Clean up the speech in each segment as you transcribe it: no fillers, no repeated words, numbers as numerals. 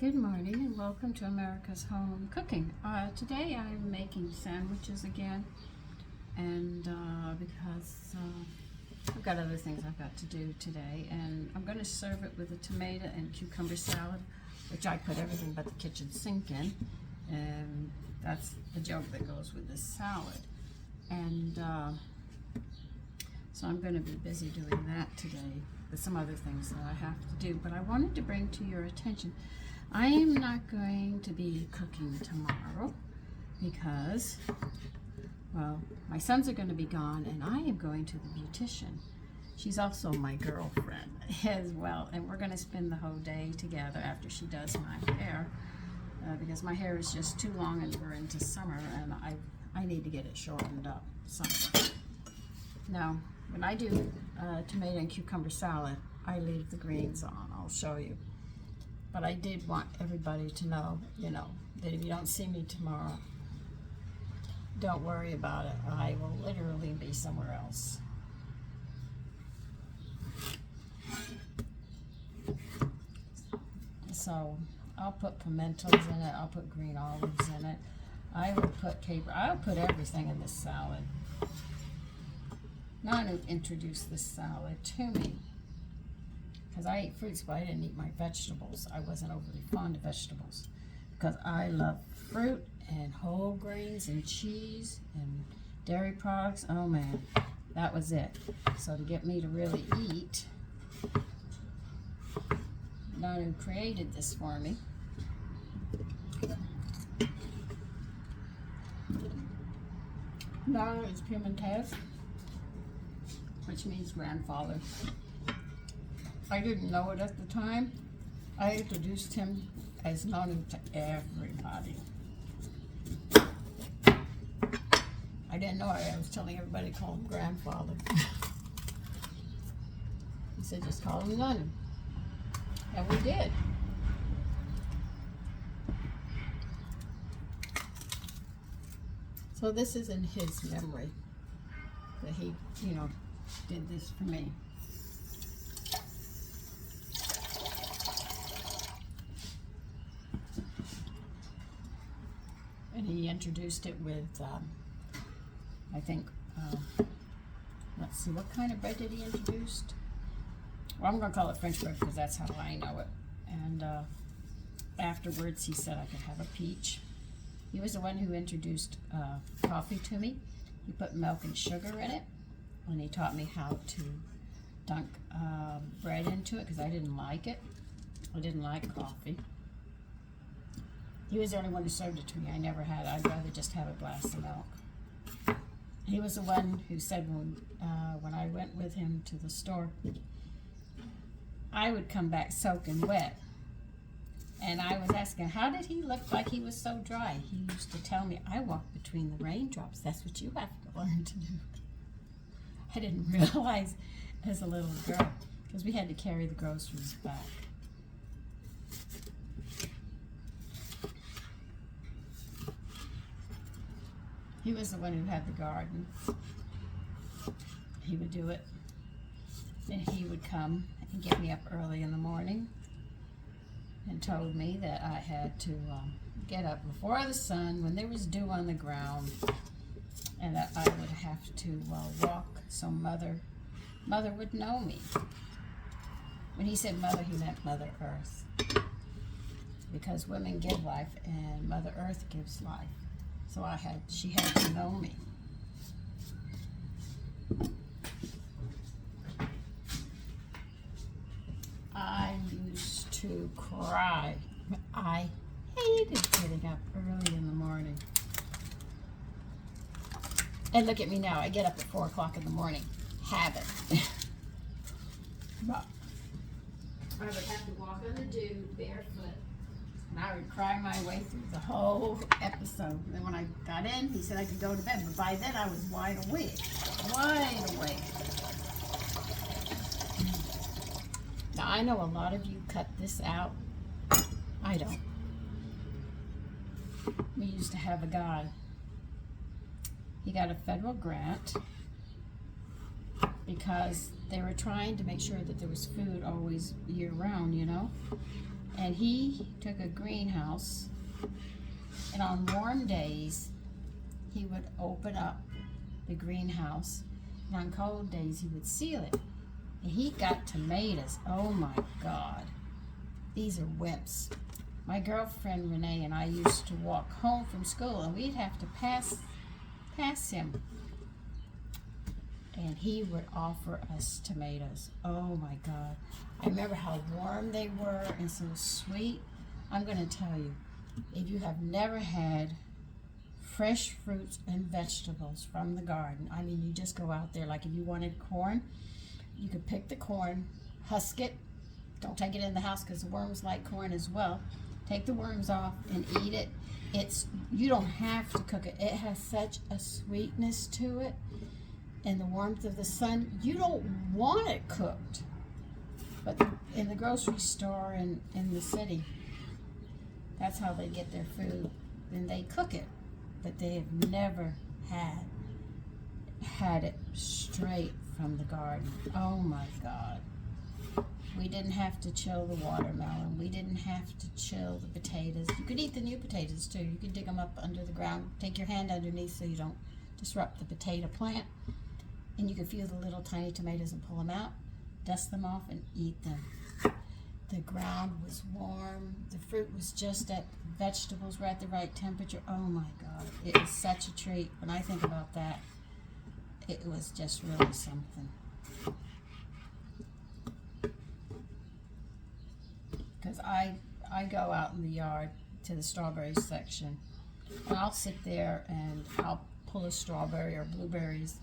Good morning and welcome to America's Home Cooking. Today I'm making sandwiches again, and because I've got other things I've got to do today, and I'm going to serve it with a tomato and cucumber salad, which I put everything but the kitchen sink in, and that's the jug that goes with this salad. And so I'm going to be busy doing that today with some other things that I have to do, but I wanted to bring to your attention I am not going to be cooking tomorrow because, well, my sons are going to be gone and I am going to the beautician. She's also my girlfriend as well, and we're going to spend the whole day together after she does my hair because my hair is just too long and we're into summer and I need to get it shortened up. So now, when I do tomato and cucumber salad, I leave the greens on. I'll show you. But I did want everybody to know, that if you don't see me tomorrow, don't worry about it. I will literally be somewhere else. So I'll put pimentos in it. I'll put green olives in it. I will put caper. I'll put everything in this salad. Nanu introduced this salad to me, because I eat fruits, but I didn't eat my vegetables. I wasn't overly fond of vegetables because I love fruit and whole grains and cheese and dairy products. Oh man, that was it. So to get me to really eat, Nanu created this for me. Nanu is Piedmontese, which means grandfather. I didn't know it at the time. I introduced him as Nanu to everybody. I didn't know it. I was telling everybody to call him grandfather. He said, just call him Nanu. And we did. So this is in his memory that he, did this for me. And he introduced it with, I think, let's see, what kind of bread did he introduce? Well, I'm going to call it French bread because that's how I know it. And afterwards, he said I could have a peach. He was the one who introduced coffee to me. He put milk and sugar in it, and he taught me how to dunk bread into it because I didn't like it. I didn't like coffee. He was the only one who served it to me. I never had it. I'd rather just have a glass of milk. He was the one who said when I went with him to the store, I would come back soaking wet. And I was asking, how did he look like he was so dry? He used to tell me, I walk between the raindrops. That's what you have to learn to do. I didn't realize as a little girl, because we had to carry the groceries back. He was the one who had the garden. He would do it. And he would come and get me up early in the morning and told me that I had to get up before the sun when there was dew on the ground, and that I would have to walk so Mother would know me. When he said Mother, he meant Mother Earth, because women give life and Mother Earth gives life. So she had to know me. I used to cry. I hated getting up early in the morning. And look at me now. I get up at 4 o'clock in the morning. Habit. But I would have to walk on the dew barefoot. And I would cry my way through the whole episode. And then when I got in, he said I could go to bed. But by then I was wide awake. Wide awake. Now I know a lot of you cut this out. I don't. We used to have a guy. He got a federal grant because they were trying to make sure that there was food always year round, And he took a greenhouse, and on warm days, he would open up the greenhouse, and on cold days, he would seal it. And he got tomatoes. Oh my God. These are wimps. My girlfriend Renee and I used to walk home from school, and we'd have to pass him. And he would offer us tomatoes. Oh my God. I remember how warm they were and so sweet. I'm going to tell you, if you have never had fresh fruits and vegetables from the garden, I mean, you just go out there, like if you wanted corn, you could pick the corn, husk it. Don't take it in the house because the worms like corn as well. Take the worms off and eat it. You don't have to cook it. It has such a sweetness to it. And the warmth of the sun, you don't want it cooked. But in the grocery store in the city, that's how they get their food. And they cook it. But they have never had it straight from the garden. Oh my God. We didn't have to chill the watermelon. We didn't have to chill the potatoes. You could eat the new potatoes too. You could dig them up under the ground. Take your hand underneath so you don't disrupt the potato plant. And you could feel the little tiny tomatoes and pull them out, dust them off, and eat them. The ground was warm. The fruit was just at, vegetables were at the right temperature. Oh my God, it was such a treat. When I think about that, it was just really something. Because I go out in the yard to the strawberry section, and I'll sit there and I'll pull a strawberry or blueberries,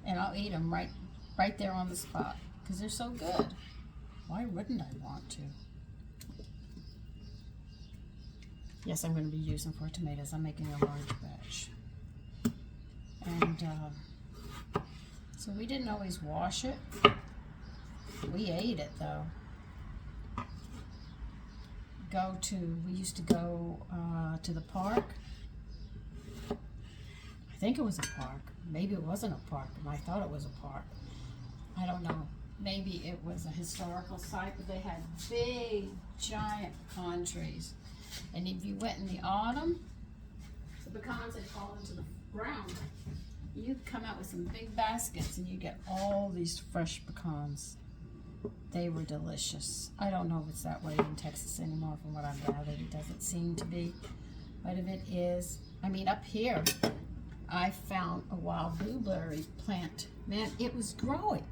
and I'll eat them right there on the spot because they're so good. Why wouldn't I want to? Yes, I'm going to be using 4 tomatoes. I'm making a large batch. And so we didn't always wash it. We ate it though. We used to go to the park. I think it was a park. Maybe it wasn't a park, but I thought it was a park. I don't know. Maybe it was a historical site, but they had big, giant pecan trees. And if you went in the autumn, the pecans had fallen to the ground. You'd come out with some big baskets, and you get all these fresh pecans. They were delicious. I don't know if it's that way in Texas anymore from what I've gathered. It doesn't seem to be. But if it is, I mean, up here, I found a wild blueberry plant. Man, it was growing.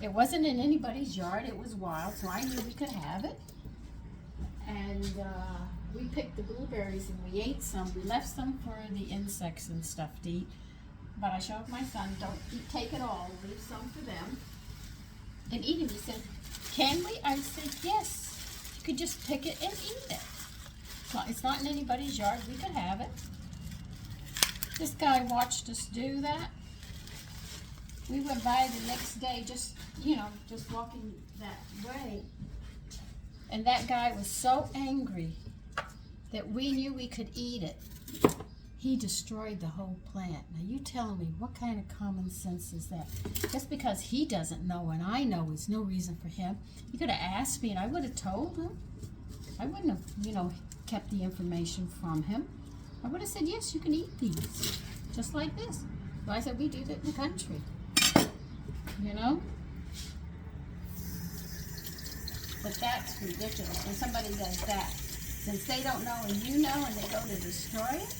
It wasn't in anybody's yard. It was wild, so I knew we could have it. And we picked the blueberries and we ate some. We left some for the insects and stuff to eat. But I showed my son, don't take it all. Leave some for them. And eat it. He said, can we? I said, yes. You could just pick it and eat it. It's not in anybody's yard. We could have it. This guy watched us do that. We went by the next day, just walking that way. And that guy was so angry that we knew we could eat it. He destroyed the whole plant. Now you tell me, what kind of common sense is that? Just because he doesn't know and I know is no reason for him. He could have asked me and I would have told him. I wouldn't have, kept the information from him. I would have said, yes, you can eat these, just like this. But I said, we do that in the country, But that's ridiculous when somebody does that. Since they don't know and you know and they go to destroy it,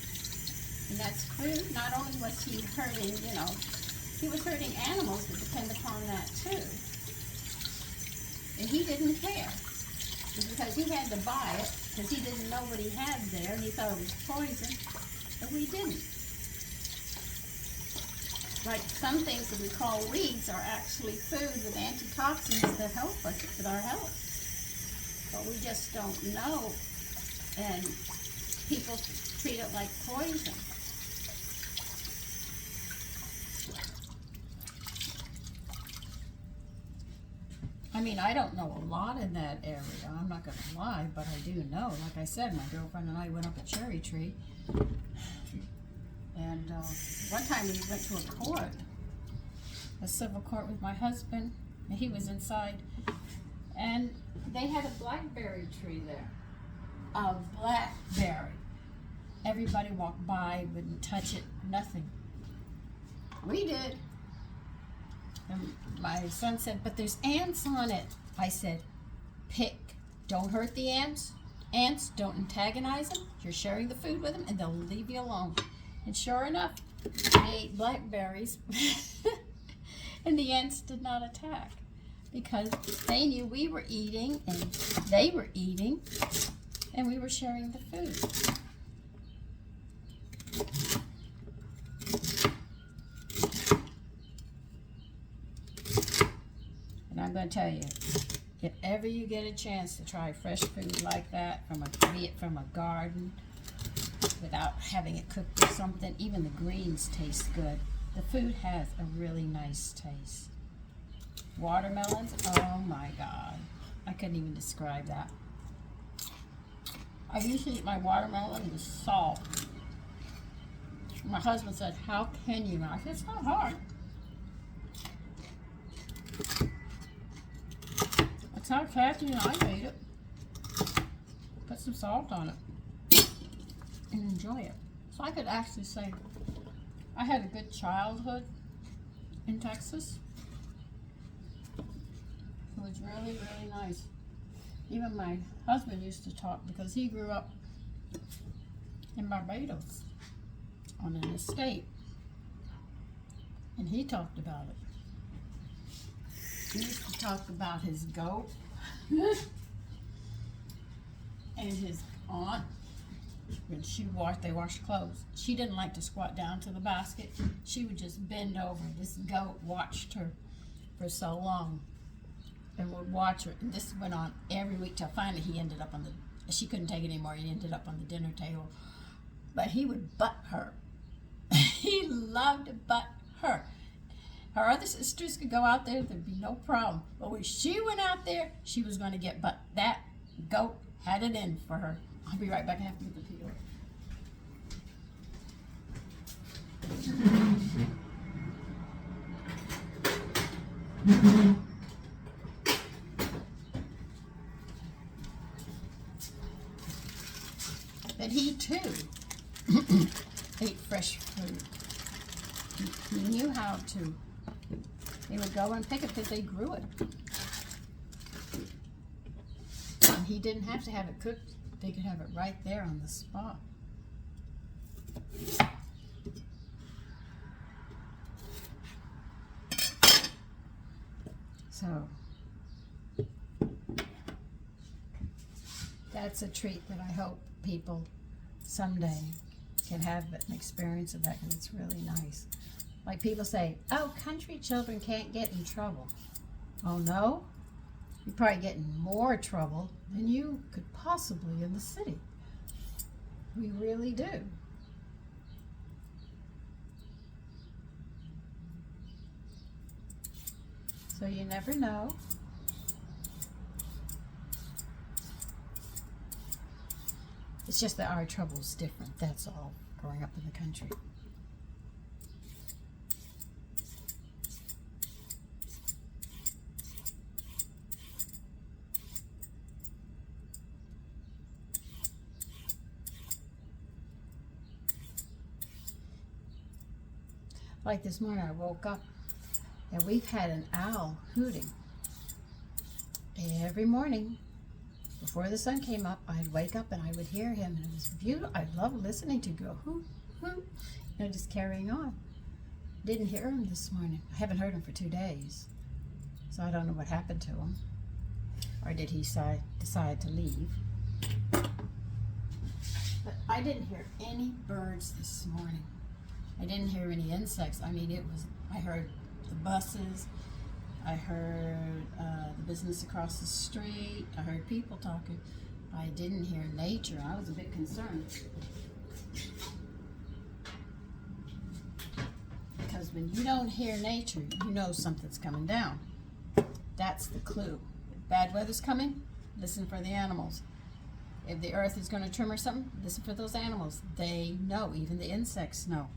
and that's crude. Not only was he hurting, he was hurting animals that depend upon that too. And he didn't care. Because he had to buy it, because he didn't know what he had there, and he thought it was poison, but we didn't. Like some things that we call weeds are actually food with antitoxins that help us with our health. But we just don't know, and people treat it like poison. I mean, I don't know a lot in that area, I'm not going to lie, but I do know. Like I said, my girlfriend and I went up a cherry tree, and one time we went to a court, a civil court with my husband, and he was inside, And they had a blackberry tree there. A blackberry. Everybody walked by, wouldn't touch it, nothing. We did. And my son said, but there's ants on it. I said, pick. Don't hurt the ants. Ants, don't antagonize them. You're sharing the food with them and they'll leave you alone. And sure enough, they ate blackberries and the ants did not attack because they knew we were eating and they were eating and we were sharing the food. And I'm going to tell you, if ever you get a chance to try fresh food like that, be it from a garden, without having it cooked with something, even the greens taste good. The food has a really nice taste. Watermelons, oh my God. I couldn't even describe that. I usually eat my watermelon with salt. My husband said, how can you? I said, it's not hard. That's how Kathy and I made it. Put some salt on it and enjoy it. So I could actually say I had a good childhood in Texas. It was really, really nice. Even my husband used to talk because he grew up in Barbados on an estate. And he talked about it. He used to talk about his goat and his aunt. When they washed clothes. She didn't like to squat down to the basket. She would just bend over. This goat watched her for so long and would watch her. And this went on every week till finally he ended up she couldn't take it anymore. He ended up on the dinner table. But he would butt her. He loved to butt her. Her other sisters could go out there, there'd be no problem. But when she went out there, she was going to get butt. That goat had it in for her. I'll be right back. I have to get the peel. But he too ate fresh food. He knew how to. They would go and pick it because they grew it. And he didn't have to have it cooked. They could have it right there on the spot. So that's a treat that I hope people someday can have an experience of that because it's really nice. Like people say, oh, country children can't get in trouble. Oh no? You probably get in more trouble than you could possibly in the city. We really do. So you never know. It's just that our trouble is different, that's all, growing up in the country. Like this morning, I woke up and we've had an owl hooting. Every morning, before the sun came up, I'd wake up and I would hear him, and it was beautiful. I love listening to go hoot, hoot, just carrying on. Didn't hear him this morning. I haven't heard him for 2 days, so I don't know what happened to him. Or did he decide to leave? But I didn't hear any birds this morning. I didn't hear any insects. I mean, I heard the buses. I heard the business across the street. I heard people talking. I didn't hear nature. I was a bit concerned. Because when you don't hear nature, you know something's coming down. That's the clue. If bad weather's coming, listen for the animals. If the earth is going to tremor something, listen for those animals. They know. Even the insects know.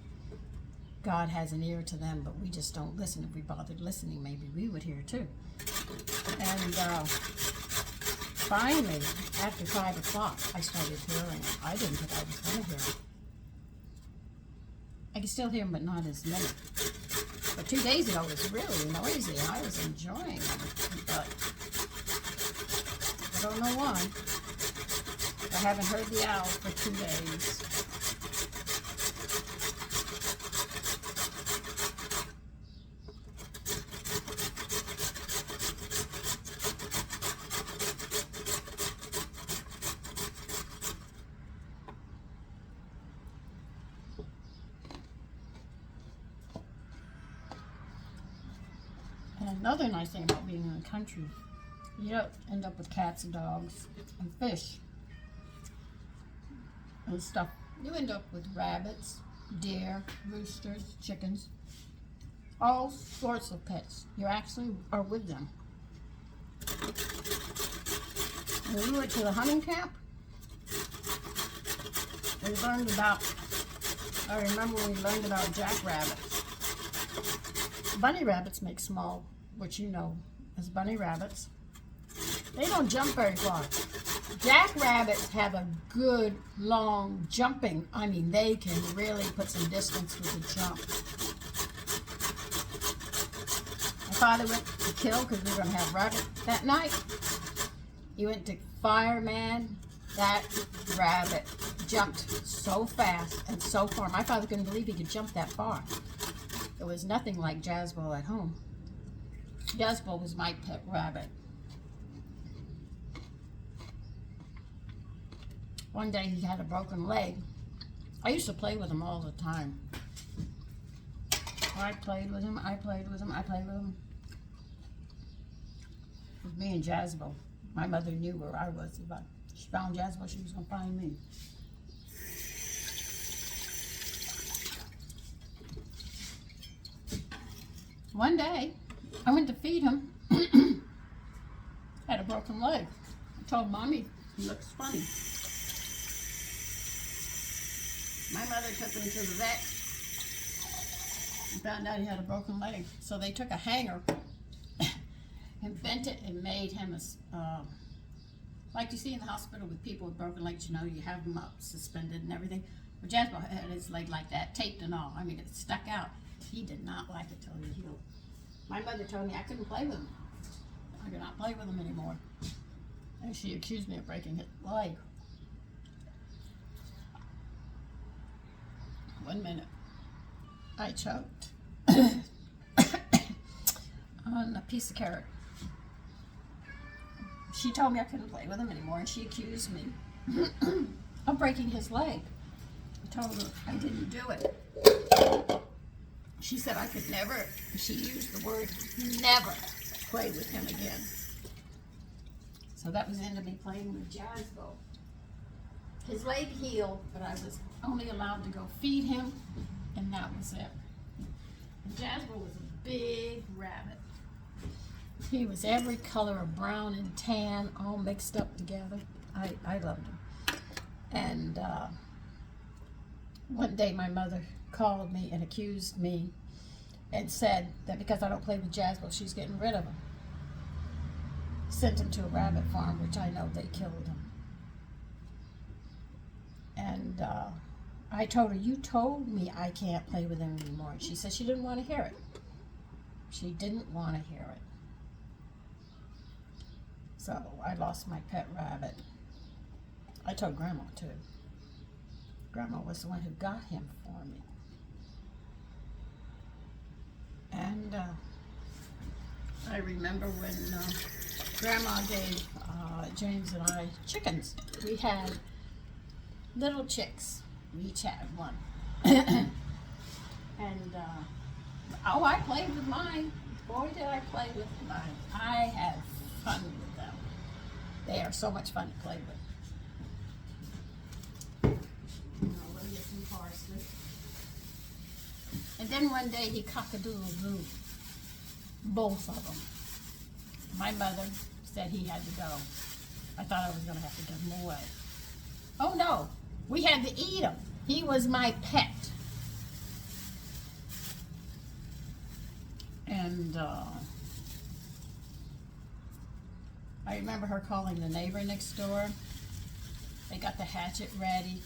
God has an ear to them, but we just don't listen. If we bothered listening, maybe we would hear too. And finally, after 5 o'clock, I started hearing it. I didn't think I was going to hear it. I can still hear them, but not as many. But 2 days ago, it was really noisy, and I was enjoying them. But I don't know why. I haven't heard the owl for 2 days. And another nice thing about being in the country, you don't end up with cats and dogs and fish and stuff. You end up with rabbits, deer, roosters, chickens, all sorts of pets. You actually are with them. When we went to the hunting camp, we learned about, I remember we learned about jackrabbits. Bunny rabbits make small, which you know as bunny rabbits. They don't jump very far. Jackrabbits have a good long jumping. I mean, they can really put some distance with the jump. My father went to kill because we were going to have rabbit that night. He went to fireman. That rabbit jumped so fast and so far. My father couldn't believe he could jump that far. It was nothing like Jazzbo at home. Jazzbo was my pet rabbit. One day he had a broken leg. I used to play with him all the time. I played with him, I played with him, I played with him. It was me and Jazzbo. My mother knew where I was. If she found Jazzbo, she was going to find me. One day, I went to feed him. Had a broken leg. I told Mommy, he looks funny. My mother took him to the vet and found out he had a broken leg. So they took a hanger and bent it and made him a, like you see in the hospital with people with broken legs, you know, you have them up suspended and everything. Well, Jasper had his leg like that, taped and all. I mean, it stuck out. He did not like it till he healed. My mother told me I couldn't play with him. I could not play with him anymore. And she accused me of breaking his leg. 1 minute. I choked on a piece of carrot. She told me I couldn't play with him anymore, and she accused me of breaking his leg. I told her I didn't do it. She said I could never, she used the word never, play with him again. So that was the end of me playing with Jazzbo. His leg healed, but I was only allowed to go feed him, and that was it. And Jazzbo was a big rabbit. He was every color of brown and tan, all mixed up together. I loved him. And one day my mother called me and accused me and said that because I don't play with Jazzbo, she's getting rid of him. Sent him to a rabbit farm, which I know they killed him. And I told her, you told me I can't play with him anymore. And she said she didn't want to hear it. She didn't want to hear it. So I lost my pet rabbit. I told Grandma too. Grandma was the one who got him for me. And I remember when Grandma gave James and I chickens. We had little chicks. We each had one. And oh, I played with mine. Boy, did I play with mine. I had fun with them. They are so much fun to play with. Let me get some parsley. And then one day he cock-a-doodle-doo. Both of them. My mother said he had to go. I thought I was going to have to give him away. Oh no, we had to eat him. He was my pet. And I remember her calling the neighbor next door. They got the hatchet ready,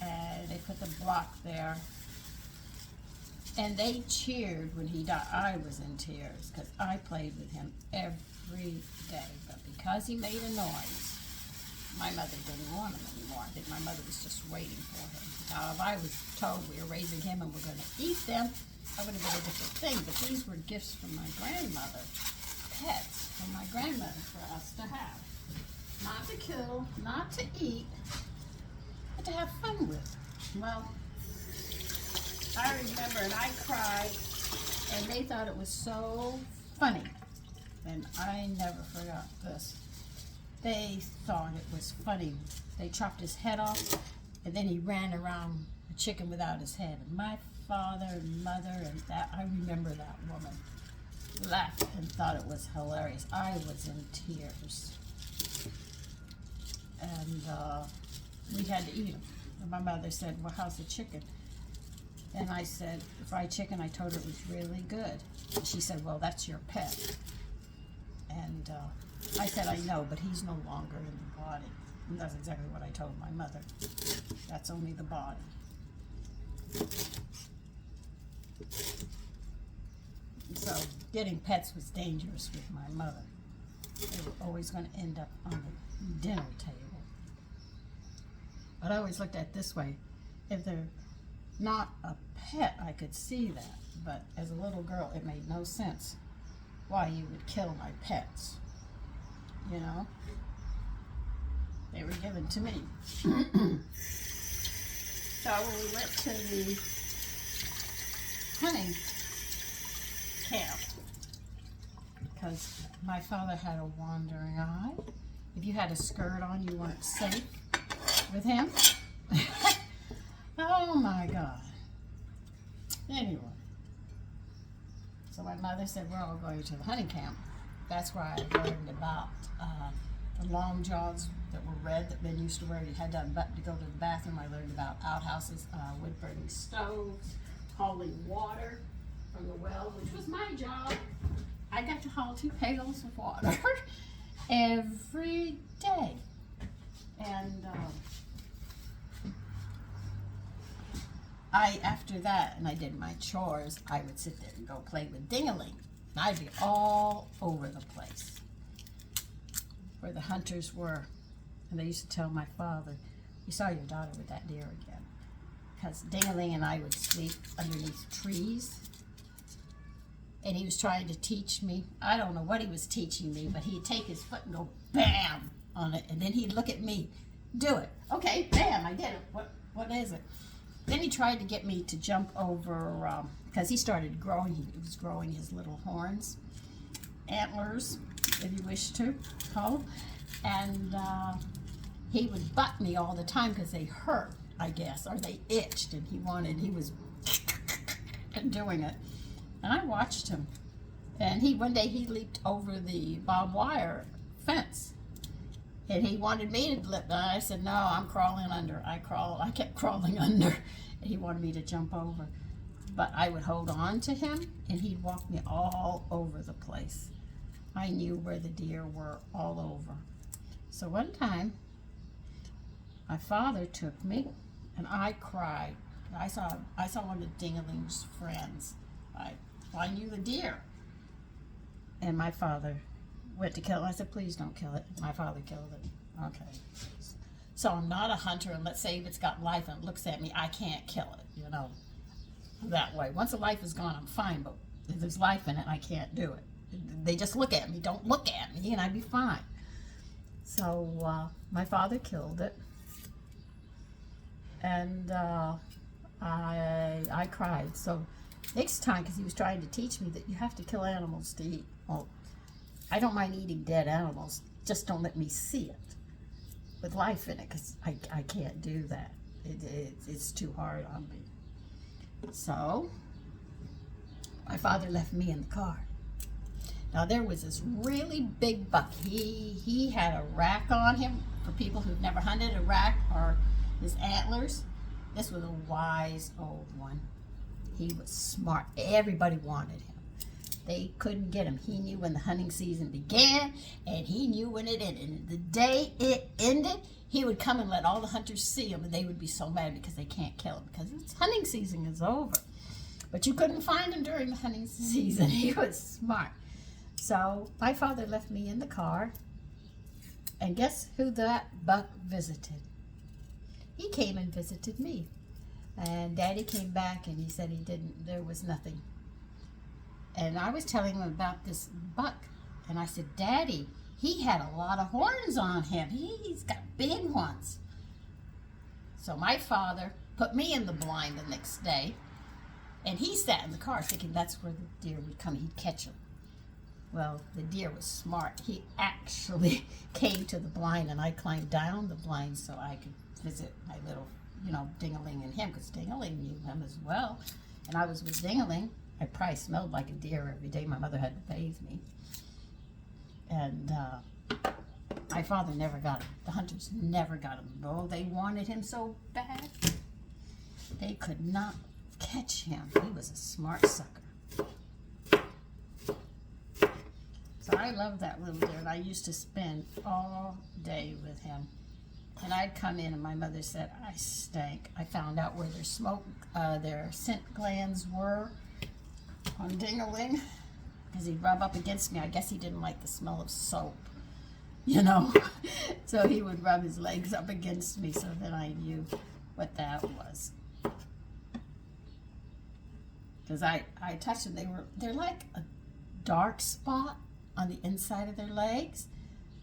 and they put the block there. And they cheered when he died. I was in tears because I played with him every day. But because he made a noise, my mother didn't want him anymore. I think my mother was just waiting for him. Now, if I was told we were raising him and we're going to eat them, that would have been a different thing. But these were gifts from my grandmother, pets from my grandmother for us to have. Not to kill, not to eat, but to have fun with. Well, I remember, and I cried, and they thought it was so funny, and I never forgot this. They thought it was funny. They chopped his head off, and then he ran around a chicken without his head. And my father and mother, and that, I remember that woman, laughed and thought it was hilarious. I was in tears. And we had to eat them. And my mother said, well, how's the chicken? And I said, the fried chicken, I told her it was really good. And she said, well, that's your pet. And I said, I know, but he's no longer in the body. And that's exactly what I told my mother. That's only the body. So getting pets was dangerous with my mother. They were always going to end up on the dinner table. But I always looked at it this way. If they're not a pet, I could see that. But as a little girl, it made no sense why you would kill my pets. You know? They were given to me. So we went to the hunting camp because my father had a wandering eye. If you had a skirt on, you weren't safe with him. Oh my God. Anyway, so my mother said, we're all going to the hunting camp. That's where I learned about the long johns that were red that men used to wear. You had to go to the bathroom. I learned about outhouses, wood-burning stoves, hauling water from the well, which was my job. I got to haul 2 pails of water every day. And after that, and I did my chores, I would sit there and go play with Ding-a-ling. I'd be all over the place where the hunters were. And they used to tell my father, you saw your daughter with that deer again. Because Ding-a-ling and I would sleep underneath trees. And he was trying to teach me, I don't know what he was teaching me, but he'd take his foot and go bam on it. And then he'd look at me, do it. Okay, bam, I did it. What is it? Then he tried to get me to jump over, because he started growing, he was growing his little horns, antlers, if you wish to call. And he would butt me all the time because they hurt, I guess, or they itched, and he was doing it. And I watched him. And one day he leaped over the barbed wire fence. And he wanted me to leap, and I said, no, I'm crawling under. I kept crawling under. And he wanted me to jump over. But I would hold on to him, and he'd walk me all over the place. I knew where the deer were all over. So one time, my father took me, and I cried. I saw one of Ding-a-ling's friends. I knew the deer. And my father went to kill it. I said, please don't kill it. My father killed it. Okay. So I'm not a hunter, and let's say if it's got life and it looks at me, I can't kill it, that way. Once the life is gone, I'm fine, but if there's life in it, I can't do it. They just look at me, don't look at me, and I'd be fine. So my father killed it, and I cried. So next time, because he was trying to teach me that you have to kill animals to eat. Well, I don't mind eating dead animals, just don't let me see it with life in it, because I can't do that. It's too hard on me. So my father left me in the car. Now there was this really big buck. He had a rack on him. For people who've never hunted, a rack or his antlers. This was a wise old one. He was smart. Everybody wanted him. They couldn't get him. He knew when the hunting season began, and he knew when it ended. And the day it ended, he would come and let all the hunters see him, and they would be so mad because they can't kill him because it's hunting season is over. But you couldn't find him during the hunting season. He was smart. So my father left me in the car, and guess who that buck visited? He came and visited me. And Daddy came back and he said there was nothing. And I was telling him about this buck. And I said, Daddy, he had a lot of horns on him. He's got big ones. So my father put me in the blind the next day. And he sat in the car thinking that's where the deer would come. He'd catch him. Well, the deer was smart. He actually came to the blind, and I climbed down the blind so I could visit my little, Dingaling and him, because Dingaling knew him as well. And I was with Dingaling. I probably smelled like a deer every day. My mother had to bathe me. And my father never got him. The hunters never got him. Oh, they wanted him so bad. They could not catch him. He was a smart sucker. So I love that little deer, and I used to spend all day with him. And I'd come in, and my mother said, I stank. I found out where their scent glands were on Dingaling, because he'd rub up against me. I guess he didn't like the smell of soap, So he would rub his legs up against me, so then I knew what that was. Because I touched them. They're like a dark spot on the inside of their legs.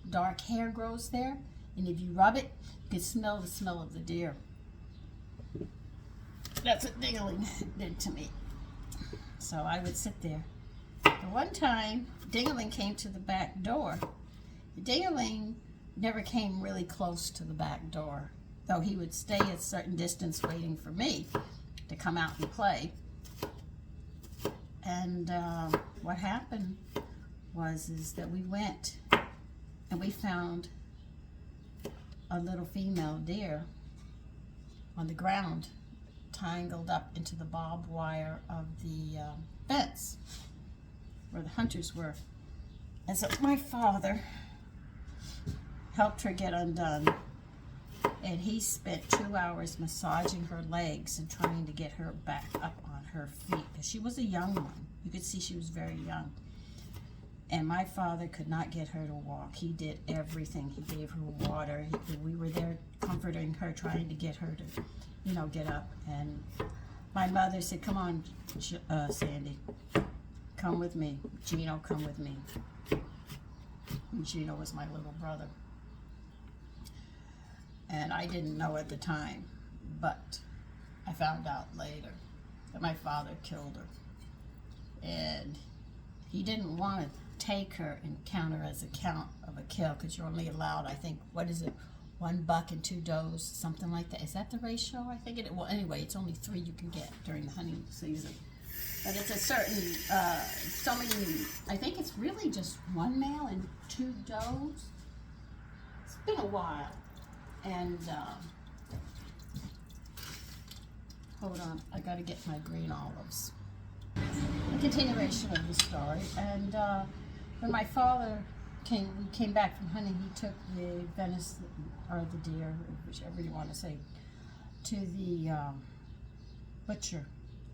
Dark hair grows there, and if you rub it, you can smell the smell of the deer. That's what Dingaling did to me. So I would sit there. But one time, Dingaling came to the back door. Dingaling never came really close to the back door, though he would stay a certain distance waiting for me to come out and play. And what happened is that we went and we found a little female deer on the ground, tangled up into the barbed wire of the fence where the hunters were. And so my father helped her get undone, and he spent 2 hours massaging her legs and trying to get her back up on her feet, because she was a young one. You could see she was very young. And my father could not get her to walk. He did everything. He gave her water. We were there comforting her, trying to get her to, get up. And my mother said, come on, Sandy, come with me. Gino, come with me. And Gino was my little brother. And I didn't know at the time, but I found out later that my father killed her. And he didn't want to take her and count her as a count of a kill, because you're only allowed, I think, 1 buck and 2 does, something like that. Is that the ratio? I think it. Well, anyway, it's only 3 you can get during the hunting season. But it's a certain, so many, I think it's really just 1 male and 2 does. It's been a while. And, hold on, I gotta get my green olives. A continuation of the story. And when my father came back from hunting, he took the venison, or the deer, whichever you want to say, to the butcher.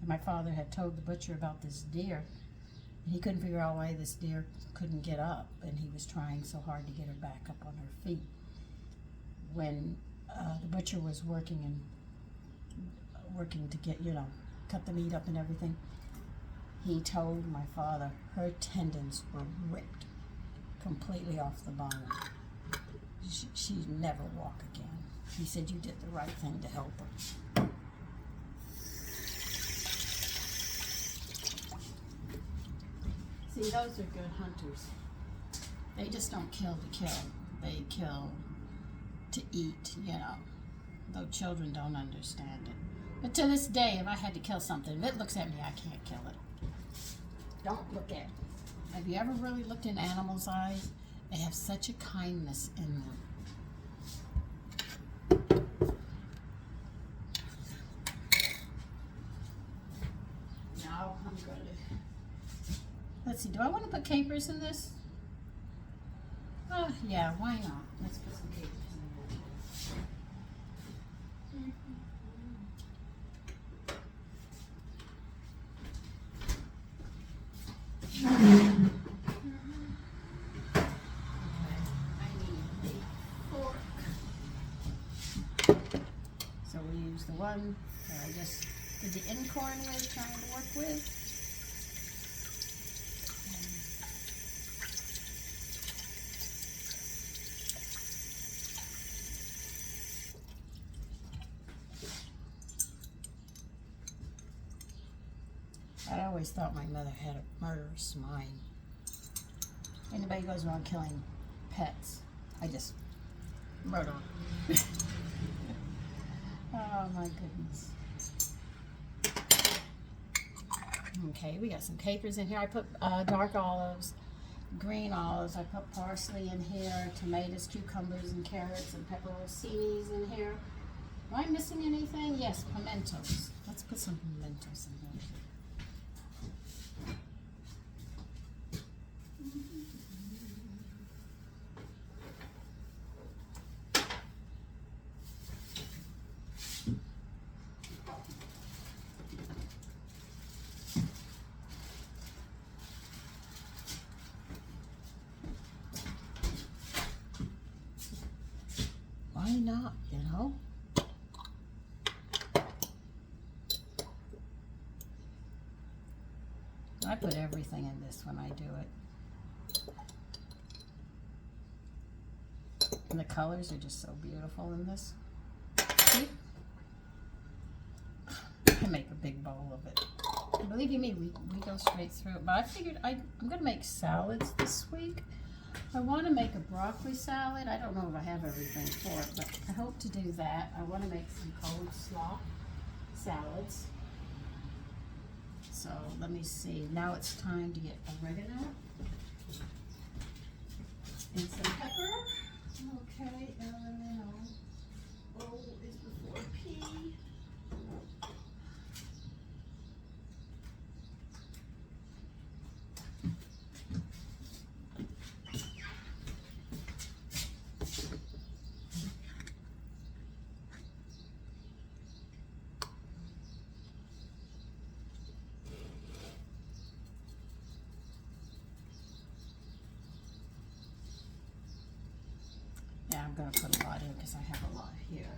And my father had told the butcher about this deer, and he couldn't figure out why this deer couldn't get up, and he was trying so hard to get her back up on her feet. When the butcher was working to get, cut the meat up and everything, he told my father her tendons were ripped completely off the bone. She'd never walk again. He said, you did the right thing to help her. See, those are good hunters. They just don't kill to kill. They kill to eat, though children don't understand it. But to this day, if I had to kill something, if it looks at me, I can't kill it. Don't look at it. Have you ever really looked in animals' eyes? They have such a kindness in them. let's see, do I want to put capers in this? Yeah, why not? Let's put some capers in there. So we use the one that I just did the incorn with, trying to work with. I always thought my mother had a murderous mind. Anybody goes around killing pets, I just murder them. Oh my goodness. Okay, we got some capers in here. I put dark olives, green olives. I put parsley in here, tomatoes, cucumbers, and carrots, and pepperoncinis in here. Am I missing anything? Yes, pimentos. Let's put some pimentos in here. Why not, you know? I put everything in this when I do it. And the colors are just so beautiful in this. See? I make a big bowl of it. And believe you me, we go straight through it. But I figured I'm going to make salads this week. I want to make a broccoli salad. I don't know if I have everything for it, but I hope to do that. I want to make some coleslaw salads. So let me see. Now it's time to get oregano and some pepper. Okay, O is before P. Yeah, I'm going to put a lot in because I have a lot here.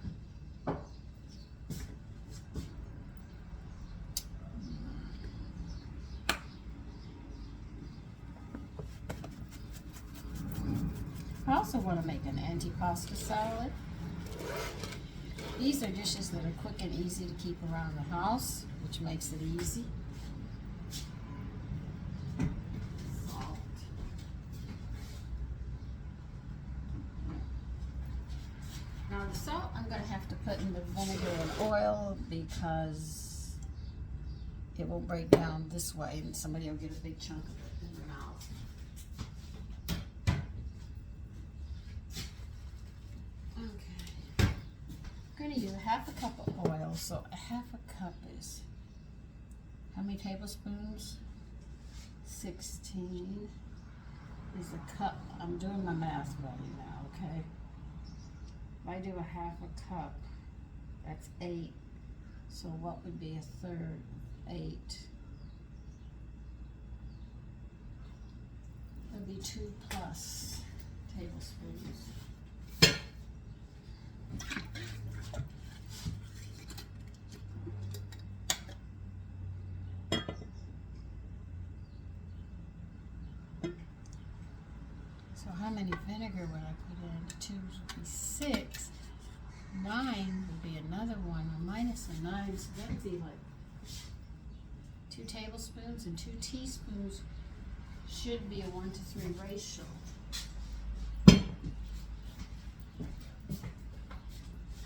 I also want to make an antipasta salad. These are dishes that are quick and easy to keep around the house, which makes it easy. Now the salt I'm going to have to put in the vinegar and oil because it will break down this way and somebody will get a big chunk of it in their mouth. Okay. I'm going to use half a cup of oil, so a half a cup is how many tablespoons? 16 is a cup. I'm doing my math right now, okay? If I do a half a cup, that's 8. So what would be a third of 8? That'd be 2+ tablespoons. So how many vinegar would I put in? 2 would be 6. 9 would be another one, or minus a 9, so that would be like 2 tablespoons, and 2 teaspoons should be a 1-to-3 ratio.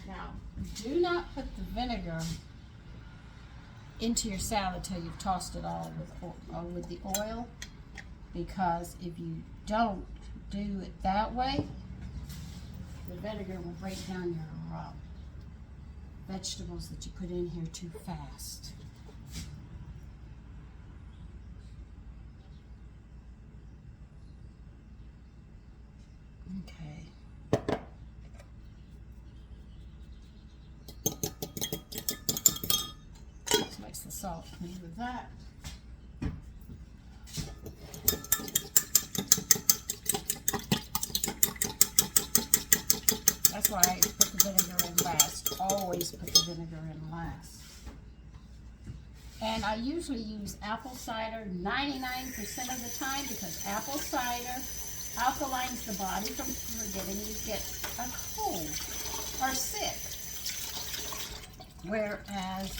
Now, do not put the vinegar into your salad till you've tossed it all with the oil, because if you don't do it that way, the vinegar will break down your vegetables that you put in here too fast. Okay. Just mix the salt in with that. That's why I put the vinegar in last. Always put the vinegar in last. And I usually use apple cider 99% of the time because apple cider alkalines the body from getting you get a cold or sick. Whereas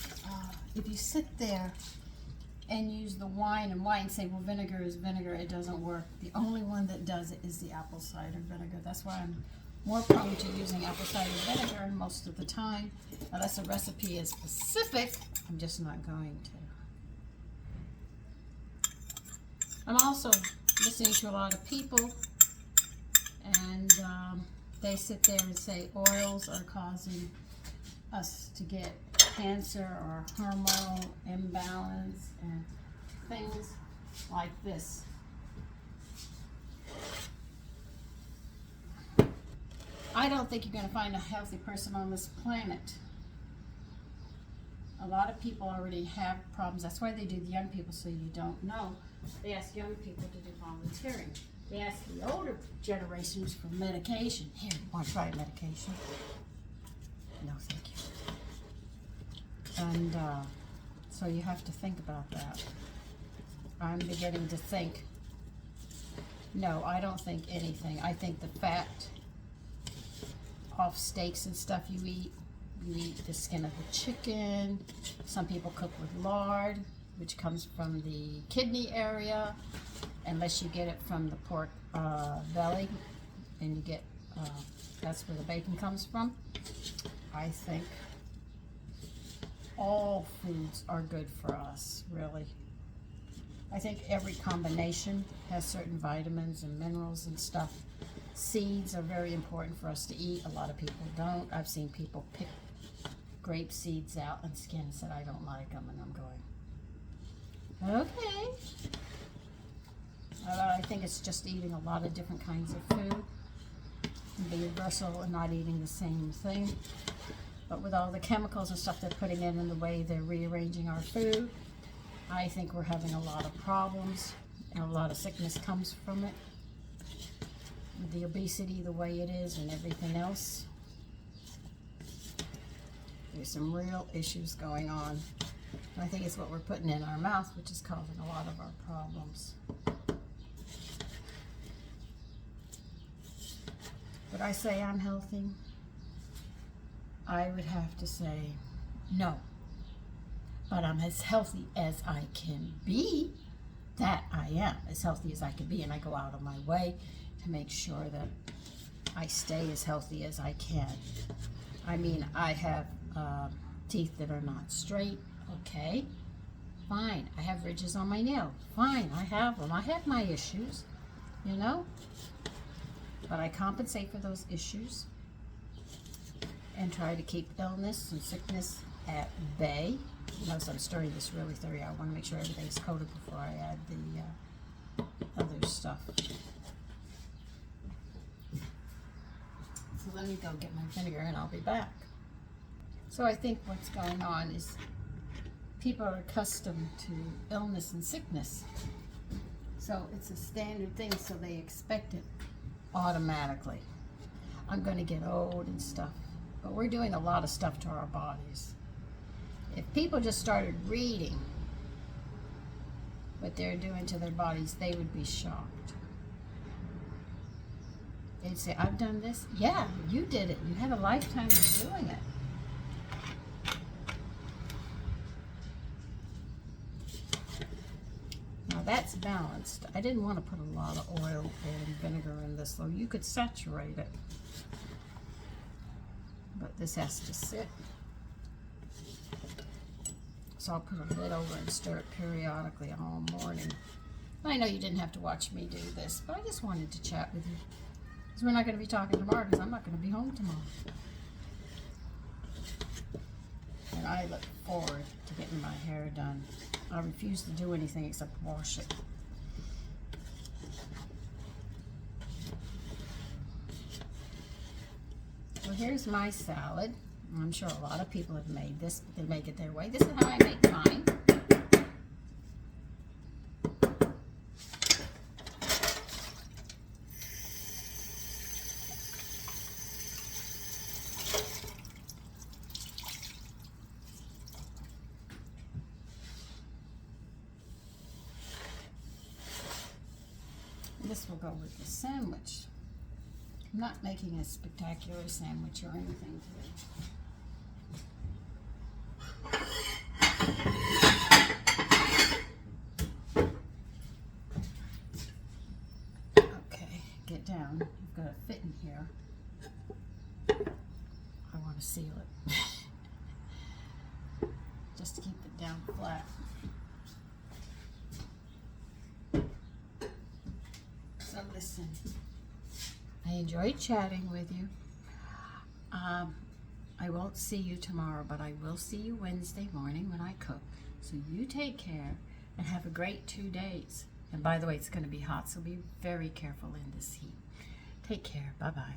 if you sit there and use the wine and say, well, vinegar is vinegar, it doesn't work. The only one that does it is the apple cider vinegar. That's why I'm more prone to using apple cider vinegar most of the time. Unless a recipe is specific, I'm just not going to. I'm also listening to a lot of people, and they sit there and say oils are causing us to get cancer or hormonal imbalance and things like this. I don't think you're going to find a healthy person on this planet. A lot of people already have problems. That's why they do the young people, so you don't know. They ask young people to do volunteering. They ask the older generations for medication. Here, you want to try medication? No, thank you. And so you have to think about that. I'm beginning to think, no, I don't think anything. I think the fat off steaks and stuff you eat the skin of the chicken. Some people cook with lard, which comes from the kidney area, unless you get it from the pork belly, and you get, that's where the bacon comes from. I think all foods are good for us, really. I think every combination has certain vitamins and minerals and stuff. Seeds are very important for us to eat. A lot of people don't. I've seen people pick grape seeds out and skin and said, I don't like them, and I'm going, okay. I think it's just eating a lot of different kinds of food and being versatile and not eating the same thing. But with all the chemicals and stuff they're putting in and the way they're rearranging our food, I think we're having a lot of problems, and a lot of sickness comes from it. With the obesity the way it is and everything else, there's some real issues going on. And I think it's what we're putting in our mouth which is causing a lot of our problems. Would I say I'm healthy? I would have to say no. But I'm as healthy as I can be. That I am, as healthy as I can be, and I go out of my way to make sure that I stay as healthy as I can. I mean, I have teeth that are not straight, okay, fine. I have ridges on my nail, fine, I have them. I have my issues, you know, but I compensate for those issues and try to keep illness and sickness at bay. Notice I'm stirring this really thoroughly. I want to make sure everything's coated before I add the other stuff. So let me go get my vinegar and I'll be back. So I think what's going on is people are accustomed to illness and sickness. So it's a standard thing, so they expect it automatically. I'm going to get old and stuff, but we're doing a lot of stuff to our bodies. If people just started reading what they're doing to their bodies, they would be shocked. They'd say, I've done this. Yeah, you did it. You had a lifetime of doing it. Now that's balanced. I didn't want to put a lot of oil and vinegar in this, though. You could saturate it. But this has to sit. So I'll put a lid over and stir it periodically all morning. I know you didn't have to watch me do this, but I just wanted to chat with you. Because we're not going to be talking tomorrow, because I'm not going to be home tomorrow. And I look forward to getting my hair done. I refuse to do anything except wash it. here's my salad. I'm sure a lot of people have made this, but they make it their way. This is how I make mine. This will go with the sandwich. I'm not making a spectacular sandwich or anything today. Okay, get down. You've got to fit in here. I want to seal it. Just to keep it down flat. So listen, I enjoyed chatting with you. I won't see you tomorrow, but I will see you Wednesday morning when I cook. So you take care and have a great 2 days. And by the way, it's going to be hot, so be very careful in this heat. Take care. Bye-bye.